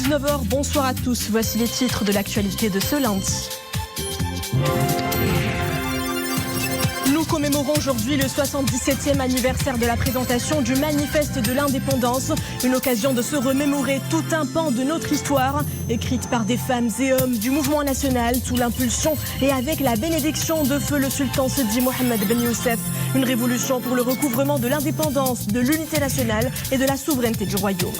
19h, bonsoir à tous. Voici les titres de l'actualité de ce lundi. Nous commémorons aujourd'hui le 77e anniversaire de la présentation du Manifeste de l'Indépendance, une occasion de se remémorer tout un pan de notre histoire, écrite par des femmes et hommes du mouvement national sous l'impulsion et avec la bénédiction de feu le sultan Sidi Mohammed Ben Youssef, une révolution pour le recouvrement de l'indépendance, de l'unité nationale et de la souveraineté du royaume.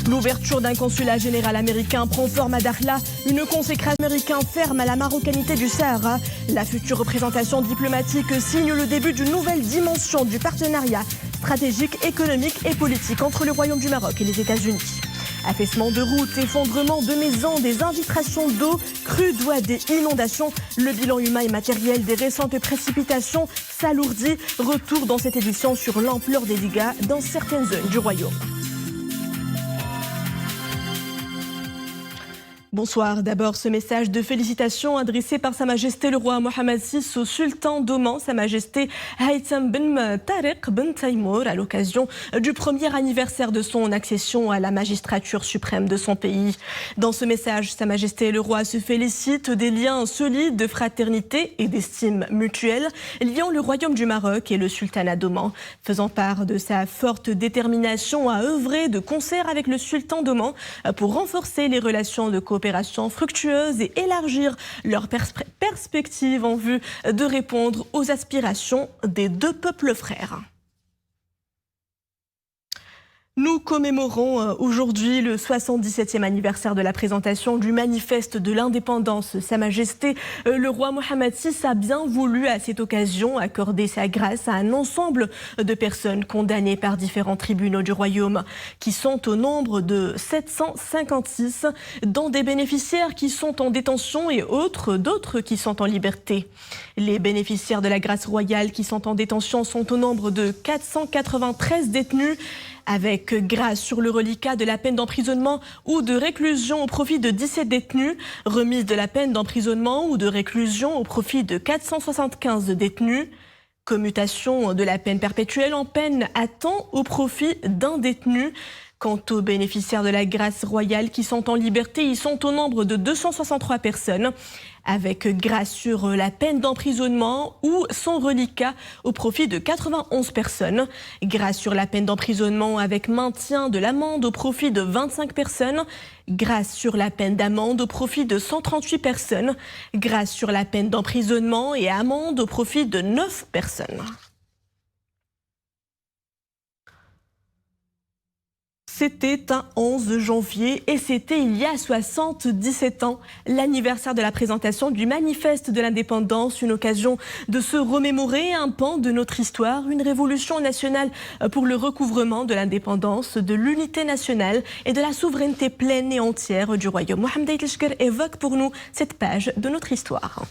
L'ouverture d'un consulat général américain prend forme à Dakhla, une consécration américaine ferme à la marocanité du Sahara. La future représentation diplomatique signe le début d'une nouvelle dimension du partenariat stratégique, économique et politique entre le Royaume du Maroc et les États-Unis. Affaissement de routes, effondrement de maisons, des infiltrations d'eau, crues douades et inondations. Le bilan humain et matériel des récentes précipitations s'alourdit. Retour dans cette édition sur l'ampleur des dégâts dans certaines zones du Royaume. Bonsoir. D'abord, ce message de félicitations adressé par Sa Majesté le roi Mohammed VI au sultan d'Oman, Sa Majesté Haytham Ben Tariq Ben Taimour, à l'occasion du premier anniversaire de son accession à la magistrature suprême de son pays. Dans ce message, Sa Majesté le roi se félicite des liens solides de fraternité et d'estime mutuelle liant le royaume du Maroc et le sultanat d'Oman, faisant part de sa forte détermination à œuvrer de concert avec le sultan d'Oman pour renforcer les relations de coopération fructueuses et élargir leurs perspectives en vue de répondre aux aspirations des deux peuples frères. Nous commémorons aujourd'hui le 77e anniversaire de la présentation du Manifeste de l'Indépendance. Sa Majesté, le roi Mohammed VI, a bien voulu à cette occasion accorder sa grâce à un ensemble de personnes condamnées par différents tribunaux du royaume, qui sont au nombre de 756, dont des bénéficiaires qui sont en détention et d'autres qui sont en liberté. Les bénéficiaires de la grâce royale qui sont en détention sont au nombre de 493 détenus, avec grâce sur le reliquat de la peine d'emprisonnement ou de réclusion au profit de 17 détenus, remise de la peine d'emprisonnement ou de réclusion au profit de 475 détenus, commutation de la peine perpétuelle en peine à temps au profit d'un détenu. Quant aux bénéficiaires de la grâce royale qui sont en liberté, ils sont au nombre de 263 personnes, avec grâce sur la peine d'emprisonnement ou son reliquat au profit de 91 personnes, grâce sur la peine d'emprisonnement avec maintien de l'amende au profit de 25 personnes, grâce sur la peine d'amende au profit de 138 personnes, grâce sur la peine d'emprisonnement et amende au profit de 9 personnes. C'était un 11 janvier et c'était il y a 77 ans, l'anniversaire de la présentation du Manifeste de l'Indépendance, une occasion de se remémorer un pan de notre histoire, une révolution nationale pour le recouvrement de l'indépendance, de l'unité nationale et de la souveraineté pleine et entière du royaume. Mohamed Aïtleshker évoque pour nous cette page de notre histoire.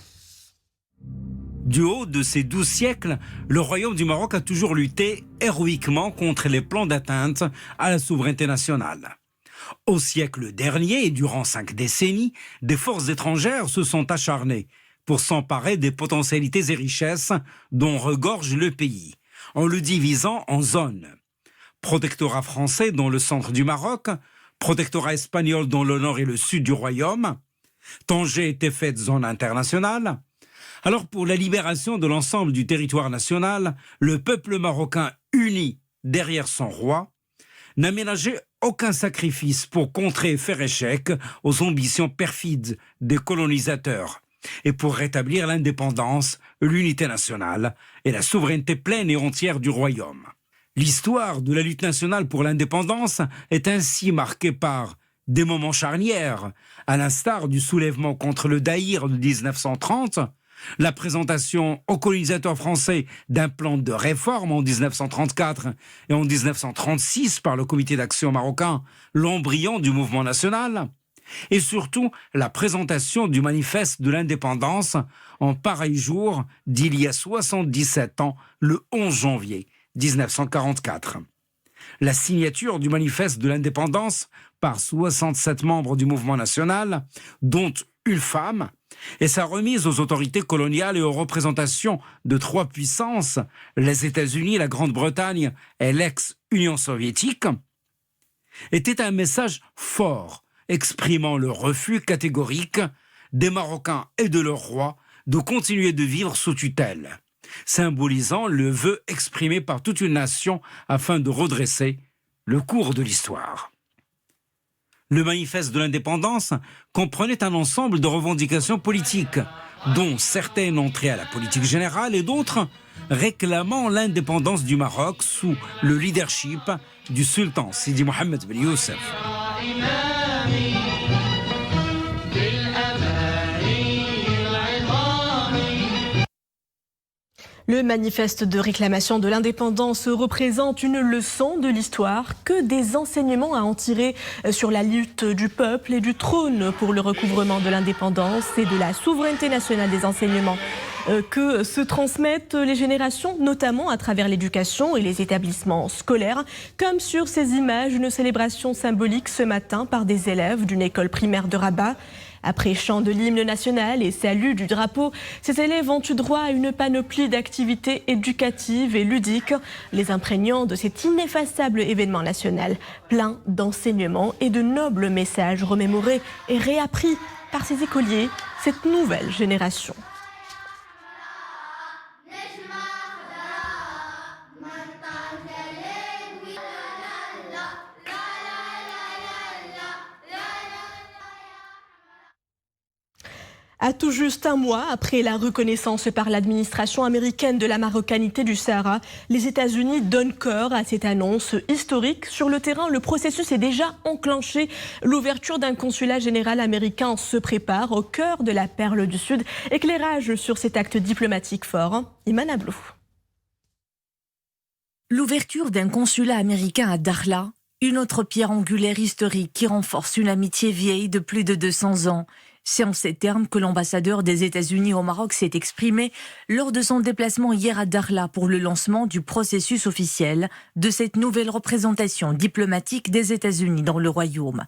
Du haut de ces 12 siècles, le royaume du Maroc a toujours lutté héroïquement contre les plans d'atteinte à la souveraineté nationale. Au siècle dernier et durant 5 décennies, des forces étrangères se sont acharnées pour s'emparer des potentialités et richesses dont regorge le pays, en le divisant en zones. Protectorat français dans le centre du Maroc, protectorat espagnol dans le nord et le sud du royaume. Tanger était faite zone internationale. Alors pour la libération de l'ensemble du territoire national, le peuple marocain uni derrière son roi n'a ménagé aucun sacrifice pour contrer et faire échec aux ambitions perfides des colonisateurs et pour rétablir l'indépendance, l'unité nationale et la souveraineté pleine et entière du royaume. L'histoire de la lutte nationale pour l'indépendance est ainsi marquée par des moments charnières, à l'instar du soulèvement contre le Daïr de 1930, la présentation aux colonisateurs français d'un plan de réforme en 1934 et en 1936 par le comité d'action marocain, l'embryon du mouvement national, et surtout la présentation du manifeste de l'indépendance en pareil jour d'il y a 77 ans, le 11 janvier 1944. La signature du manifeste de l'indépendance par 67 membres du mouvement national, dont une femme, et sa remise aux autorités coloniales et aux représentations de 3 puissances, les États-Unis, la Grande-Bretagne et l'ex-Union soviétique, était un message fort, exprimant le refus catégorique des Marocains et de leur roi de continuer de vivre sous tutelle, symbolisant le vœu exprimé par toute une nation afin de redresser le cours de l'histoire. Le manifeste de l'indépendance comprenait un ensemble de revendications politiques, dont certaines ont trait à la politique générale et d'autres réclamant l'indépendance du Maroc sous le leadership du sultan Sidi Mohammed Ben Youssef. Le manifeste de réclamation de l'indépendance représente une leçon de l'histoire. Que des enseignements à en tirer sur la lutte du peuple et du trône pour le recouvrement de l'indépendance et de la souveraineté nationale des enseignements que se transmettent les générations, notamment à travers l'éducation et les établissements scolaires, comme sur ces images, une célébration symbolique ce matin par des élèves d'une école primaire de Rabat. Après chant de l'hymne national et salut du drapeau, ces élèves ont eu droit à une panoplie d'activités éducatives et ludiques, les imprégnant de cet ineffaçable événement national, plein d'enseignements et de nobles messages remémorés et réappris par ces écoliers, cette nouvelle génération. À tout juste un mois après la reconnaissance par l'administration américaine de la marocanité du Sahara, les États-Unis donnent corps à cette annonce historique. Sur le terrain, le processus est déjà enclenché. L'ouverture d'un consulat général américain se prépare au cœur de la Perle du Sud. Éclairage sur cet acte diplomatique fort. Iman Ablou. L'ouverture d'un consulat américain à Dakhla, une autre pierre angulaire historique qui renforce une amitié vieille de plus de 200 ans. C'est en ces termes que l'ambassadeur des États-Unis au Maroc s'est exprimé lors de son déplacement hier à Dakhla pour le lancement du processus officiel de cette nouvelle représentation diplomatique des États-Unis dans le Royaume.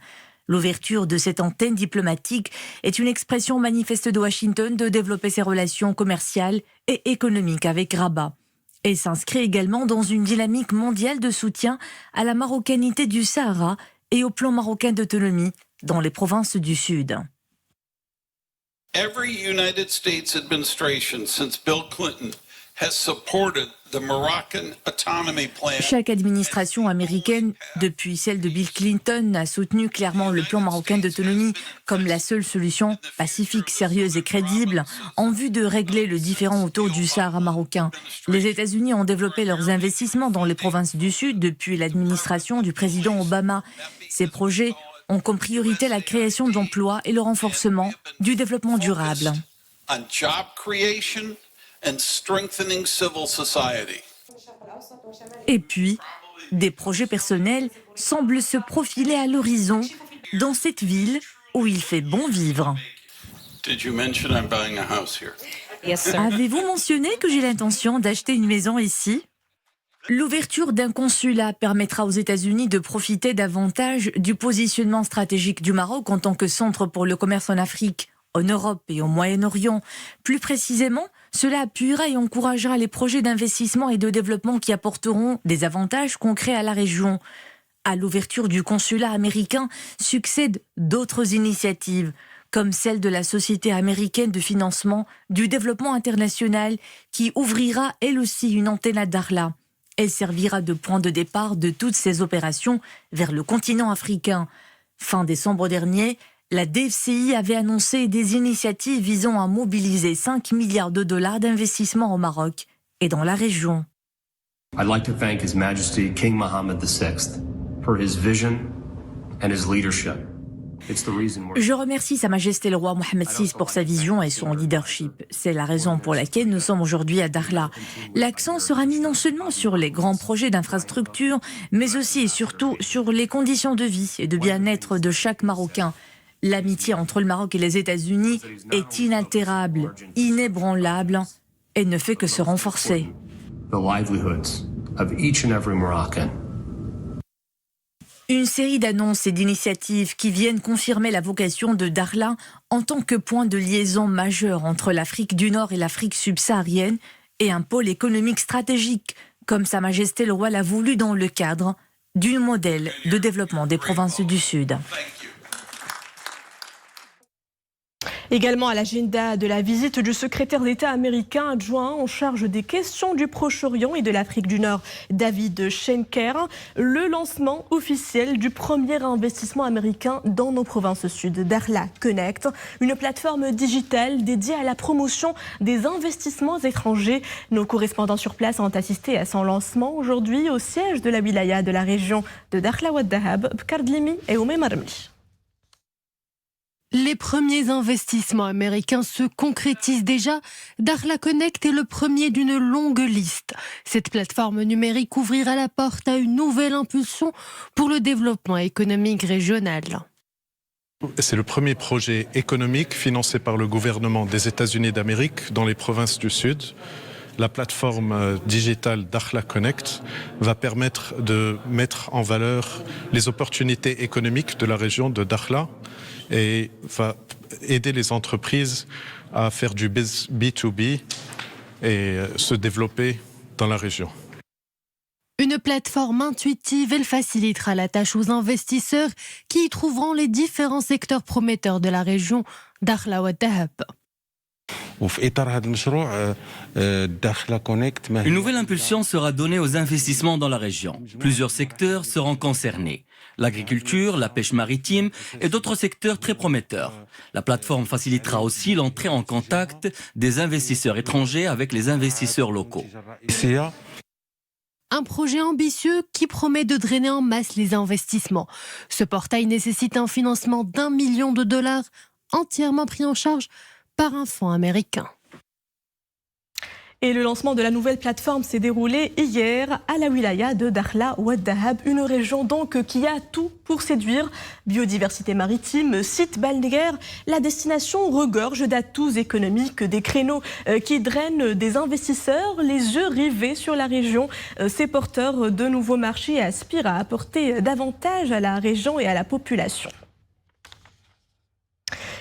L'ouverture de cette antenne diplomatique est une expression manifeste de Washington de développer ses relations commerciales et économiques avec Rabat. Et s'inscrit également dans une dynamique mondiale de soutien à la marocanité du Sahara et au plan marocain d'autonomie dans les provinces du Sud. Every United States administration since Bill Clinton has supported the Moroccan autonomy plan. Chaque administration américaine, depuis celle de Bill Clinton, a soutenu clairement le plan marocain d'autonomie comme la seule solution pacifique, sérieuse et crédible en vue de régler le différend autour du Sahara marocain. Les États-Unis ont développé leurs investissements dans les provinces du Sud depuis l'administration du président Obama. Ces projets ont comme priorité la création d'emplois et le renforcement du développement durable. Et puis, des projets personnels semblent se profiler à l'horizon dans cette ville où il fait bon vivre. Avez-vous mentionné que j'ai l'intention d'acheter une maison ici ? L'ouverture d'un consulat permettra aux États-Unis de profiter davantage du positionnement stratégique du Maroc en tant que centre pour le commerce en Afrique, en Europe et au Moyen-Orient. Plus précisément, cela appuiera et encouragera les projets d'investissement et de développement qui apporteront des avantages concrets à la région. À l'ouverture du consulat américain succèdent d'autres initiatives, comme celle de la Société américaine de financement du développement international, qui ouvrira elle aussi une antenne à Dakhla. Elle servira de point de départ de toutes ces opérations vers le continent africain. Fin décembre dernier, la DFCI avait annoncé des initiatives visant à mobiliser 5 milliards de dollars d'investissement au Maroc et dans la région. I'd like to thank His Majesty King Mohammed VI for his vision and his leadership. Je remercie Sa Majesté le roi Mohammed VI pour sa vision et son leadership. C'est la raison pour laquelle nous sommes aujourd'hui à Dakhla. L'accent sera mis non seulement sur les grands projets d'infrastructure, mais aussi et surtout sur les conditions de vie et de bien-être de chaque Marocain. L'amitié entre le Maroc et les États-Unis est inaltérable, inébranlable et ne fait que se renforcer. The livelihoods of each and every Moroccan. Une série d'annonces et d'initiatives qui viennent confirmer la vocation de Dakhla en tant que point de liaison majeur entre l'Afrique du Nord et l'Afrique subsaharienne et un pôle économique stratégique, comme Sa Majesté le roi l'a voulu dans le cadre du modèle de développement des provinces du Sud. Également à l'agenda de la visite du secrétaire d'État américain adjoint en charge des questions du Proche-Orient et de l'Afrique du Nord, David Schenker, le lancement officiel du premier investissement américain dans nos provinces sud, Dakhla Connect, une plateforme digitale dédiée à la promotion des investissements étrangers. Nos correspondants sur place ont assisté à son lancement aujourd'hui au siège de la wilaya de la région de Dakhla Ouad Dahab, Bkardlimi et Oumé Marmi. Les premiers investissements américains se concrétisent déjà. Dakhla Connect est le premier d'une longue liste. Cette plateforme numérique ouvrira la porte à une nouvelle impulsion pour le développement économique régional. C'est le premier projet économique financé par le gouvernement des États-Unis d'Amérique dans les provinces du Sud. La plateforme digitale Dakhla Connect va permettre de mettre en valeur les opportunités économiques de la région de Dakhla et va aider les entreprises à faire du B2B et se développer dans la région. Une plateforme intuitive, elle facilitera la tâche aux investisseurs qui y trouveront les différents secteurs prometteurs de la région Dakhla Ouad Dahab. Une nouvelle impulsion sera donnée aux investissements dans la région. Plusieurs secteurs seront concernés. L'agriculture, la pêche maritime et d'autres secteurs très prometteurs. La plateforme facilitera aussi l'entrée en contact des investisseurs étrangers avec les investisseurs locaux. Un projet ambitieux qui promet de drainer en masse les investissements. Ce portail nécessite un financement d'1 million de dollars entièrement pris en charge par un fonds américain. Et le lancement de la nouvelle plateforme s'est déroulé hier à la wilaya de Dakhla Ouad Dahab, une région donc qui a tout pour séduire. Biodiversité maritime, sites balnéaires, la destination regorge d'atouts économiques, des créneaux qui drainent des investisseurs, les yeux rivés sur la région. Ces porteurs de nouveaux marchés aspirent à apporter davantage à la région et à la population.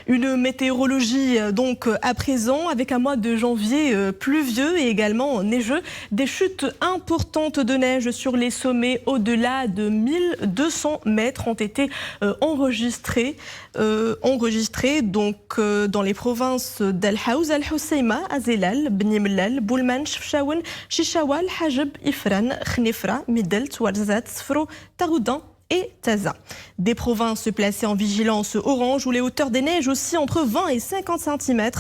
Une météorologie donc à présent avec un mois de janvier pluvieux et également neigeux. Des chutes importantes de neige sur les sommets au-delà de 1200 mètres ont été enregistrées donc dans les provinces d'Al Haouz, Al Hoceima, Azelal, Bni Mellal, Boulman, Chefchaouen, Chichawal, Hajeb, Ifran, Khnifra, Midelt, Ouarzazate, Sfro, Taroudan et Taza. Des provinces placées en vigilance orange où les hauteurs des neiges aussi entre 20 et 50 cm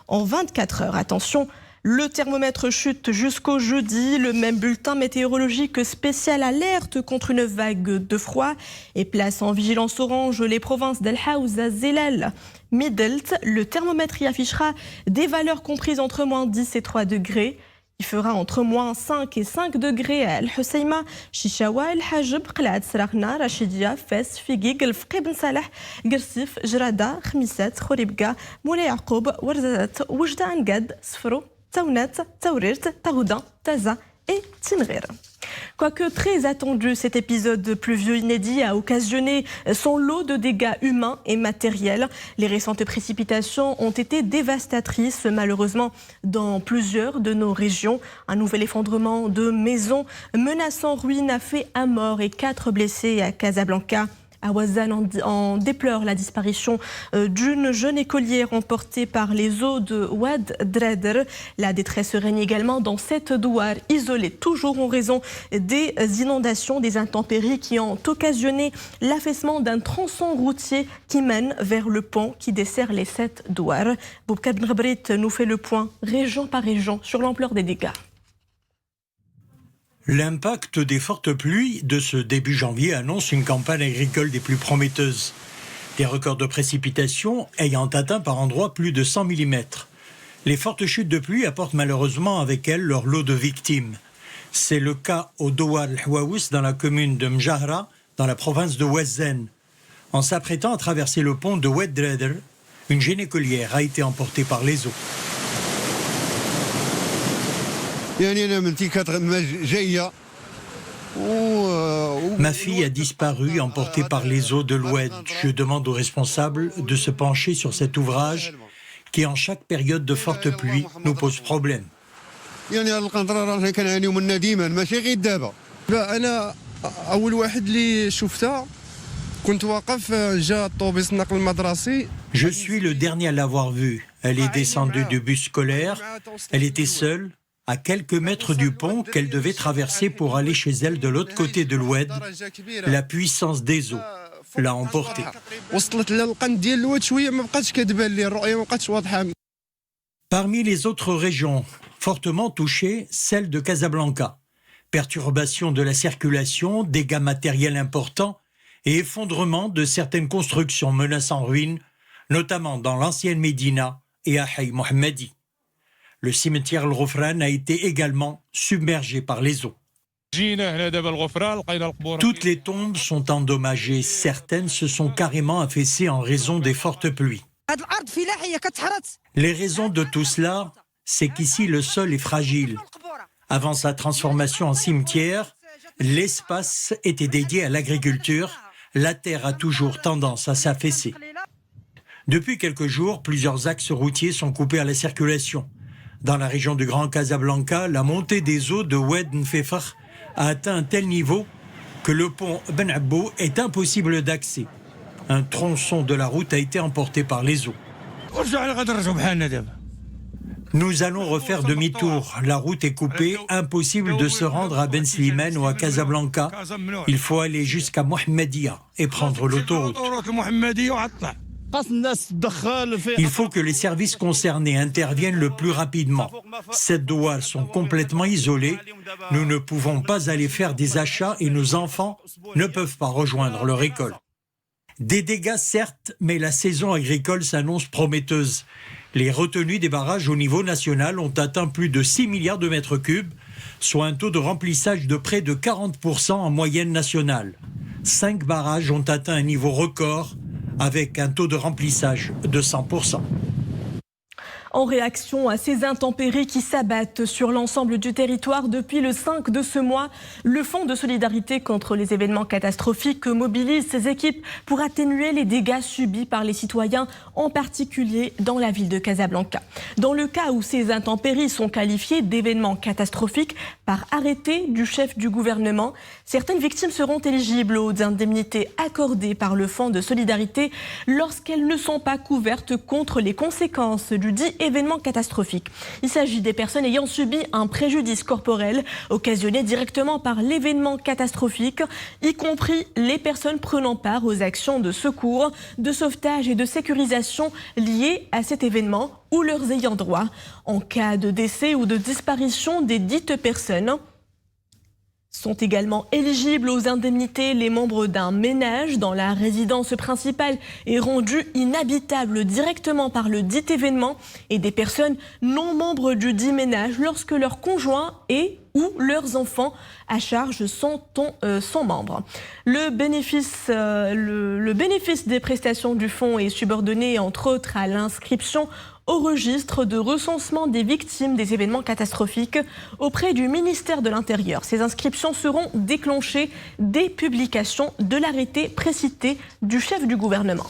en 24 heures. Attention, le thermomètre chute jusqu'au jeudi. Le même bulletin météorologique spécial alerte contre une vague de froid et place en vigilance orange les provinces d'Al Haouz, Zelal, Midelt. Le thermomètre y affichera des valeurs comprises entre moins 10 et 3 degrés. Il fera entre moins 5 et 5 degrés à Al Hoceima, Chichawa, El Hajeb, Qlaat, Srakhna, Rachidia, Fès, Figi, Gelfqi, Ben Salah, Gersif, Jrada, Khmissat, Khoribga, Moulay Yaqoub, Ouarzazate, Oujda Angad, Sfro, Taounat, Taourirt, Taroudan, Taza et Tinrir. Quoique très attendu, cet épisode pluvieux inédit a occasionné son lot de dégâts humains et matériels. Les récentes précipitations ont été dévastatrices, malheureusement, dans plusieurs de nos régions. Un nouvel effondrement de maisons menaçant ruine a fait un mort et 4 blessés à Casablanca. À Ouazzane, on déplore la disparition d'une jeune écolière emportée par les eaux de Ouad Drader. La détresse règne également dans cette douar isolée, toujours en raison des inondations, des intempéries qui ont occasionné l'affaissement d'un tronçon routier qui mène vers le pont qui dessert les 7 douars. Boubkar Ben Ghebrit nous fait le point, région par région, sur l'ampleur des dégâts. L'impact des fortes pluies de ce début janvier annonce une campagne agricole des plus prometteuses. Des records de précipitations ayant atteint par endroits plus de 100 mm. Les fortes chutes de pluie apportent malheureusement avec elles leur lot de victimes. C'est le cas au Douar al-Haouz dans la commune de Mjahra, dans la province de Ouazzane. En s'apprêtant à traverser le pont de Ouad Drader, une jeune écolière a été emportée par les eaux. Ma fille a disparu, emportée par les eaux de l'Oued. Je demande aux responsables de se pencher sur cet ouvrage qui, en chaque période de forte pluie, nous pose problème. Je suis le dernier à l'avoir vue. Elle est descendue du bus scolaire. Elle était seule, à quelques mètres du pont qu'elle devait traverser pour aller chez elle de l'autre côté de l'Oued. La puissance des eaux l'a emportée. Parmi les autres régions fortement touchées, celle de Casablanca. Perturbation de la circulation, dégâts matériels importants et effondrement de certaines constructions menaçant ruine, notamment dans l'ancienne Médina et à Haï Mohammadi. Le cimetière El Ghofran a été également submergé par les eaux. Toutes les tombes sont endommagées, certaines se sont carrément affaissées en raison des fortes pluies. Les raisons de tout cela, c'est qu'ici le sol est fragile. Avant sa transformation en cimetière, l'espace était dédié à l'agriculture. La terre a toujours tendance à s'affaisser. Depuis quelques jours, plusieurs axes routiers sont coupés à la circulation. Dans la région du Grand Casablanca, la montée des eaux de Oued Nfefar a atteint un tel niveau que le pont Ben Abou est impossible d'accès. Un tronçon de la route a été emporté par les eaux. Nous allons refaire demi-tour. La route est coupée, impossible de se rendre à Ben Slimane ou à Casablanca. Il faut aller jusqu'à Mohammedia et prendre l'autoroute. Il faut que les services concernés interviennent le plus rapidement. Ces douars sont complètement isolés. Nous ne pouvons pas aller faire des achats et nos enfants ne peuvent pas rejoindre leur école. Des dégâts certes, mais la saison agricole s'annonce prometteuse. Les retenues des barrages au niveau national ont atteint plus de 6 milliards de mètres cubes, soit un taux de remplissage de près de 40% en moyenne nationale. 5 barrages ont atteint un niveau record, avec un taux de remplissage de 100%. En réaction à ces intempéries qui s'abattent sur l'ensemble du territoire depuis le 5 de ce mois, le Fonds de solidarité contre les événements catastrophiques mobilise ses équipes pour atténuer les dégâts subis par les citoyens, en particulier dans la ville de Casablanca. Dans le cas où ces intempéries sont qualifiées d'événements catastrophiques par arrêté du chef du gouvernement, certaines victimes seront éligibles aux indemnités accordées par le Fonds de solidarité lorsqu'elles ne sont pas couvertes contre les conséquences du dit événement catastrophique. Il s'agit des personnes ayant subi un préjudice corporel occasionné directement par l'événement catastrophique, y compris les personnes prenant part aux actions de secours, de sauvetage et de sécurisation liées à cet événement ou leurs ayants droit. En cas de décès ou de disparition des dites personnes, sont également éligibles aux indemnités les membres d'un ménage dont la résidence principale est rendue inhabitable directement par le dit événement et des personnes non membres du dit ménage lorsque leurs conjoints et ou leurs enfants à charge sont membres. Le bénéfice des prestations du fonds est subordonné entre autres à l'inscription au registre de recensement des victimes des événements catastrophiques auprès du ministère de l'Intérieur. Ces inscriptions seront déclenchées dès publication de l'arrêté précité du chef du gouvernement.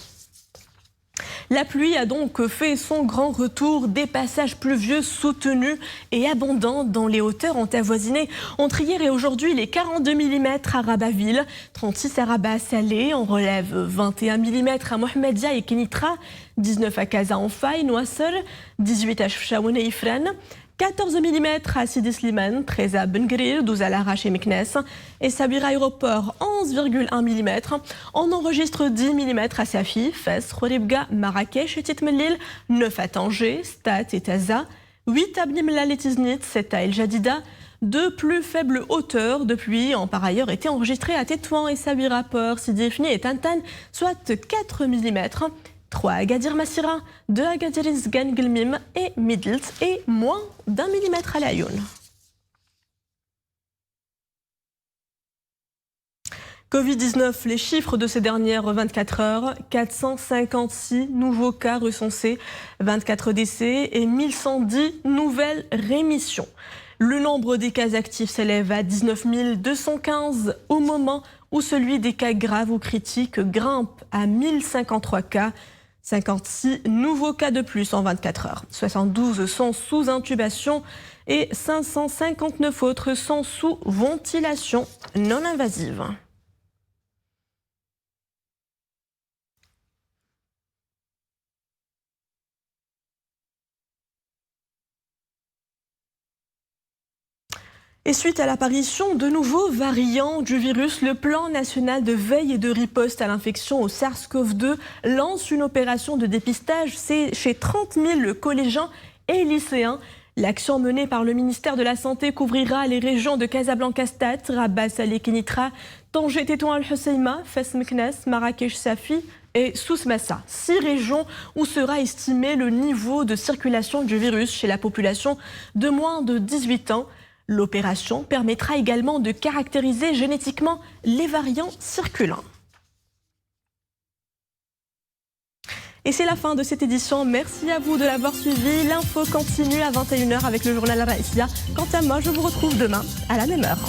La pluie a donc fait son grand retour. Des passages pluvieux soutenus et abondants dans les hauteurs ont avoisiné entre hier et aujourd'hui les 42 mm à Rabat-Ville, 36 à Rabat-Salé, on relève 21 mm à Mohammedia et Kenitra, 19 à Casa en Faye, Noissel, 18 à Chefchaouen et Ifrane, 14 mm à Sidi Slimane, 13 à Ben Gurir, 12 à Larache et Meknès, et Sabira Aéroport 11,1 mm. On enregistre 10 mm à Safi, Fès, Khouribga, Marrakech et Titmelil, 9 à Tanger, Stat et Taza, 8 à Bnimlal et Tiznit, 7 à El Jadida. De plus faibles hauteurs de pluie ont par ailleurs été enregistrées à Tétouan et Sabira Port, Sidi Ifni et Tantan, soit 4 mm. 3 à Agadir Massira, 2 à Agadir Izgan Gilmim et Midelt et moins d'1 millimètre à Laayoune. Covid-19, les chiffres de ces dernières 24 heures, 456 nouveaux cas recensés, 24 décès et 1110 nouvelles rémissions. Le nombre des cas actifs s'élève à 19 215 au moment où celui des cas graves ou critiques grimpe à 1053 cas. 56 nouveaux cas de plus en 24 heures. 72 sont sous intubation et 559 autres sont sous ventilation non invasive. Et suite à l'apparition de nouveaux variants du virus, le plan national de veille et de riposte à l'infection au SARS-CoV-2 lance une opération de dépistage chez 30 000 collégiens et lycéens. L'action menée par le ministère de la Santé couvrira les régions de Casablanca-Stade, Rabat, Salé, Kenitra, Tanger, Tétouan, Al-Husseima, Fès Meknès, Marrakech, Safi et Souss Massa. 6 régions où sera estimé le niveau de circulation du virus chez la population de moins de 18 ans. L'opération permettra également de caractériser génétiquement les variants circulants. Et c'est la fin de cette édition. Merci à vous de l'avoir suivi. L'info continue à 21h avec le journal Al Raïsia. Quant à moi, je vous retrouve demain à la même heure.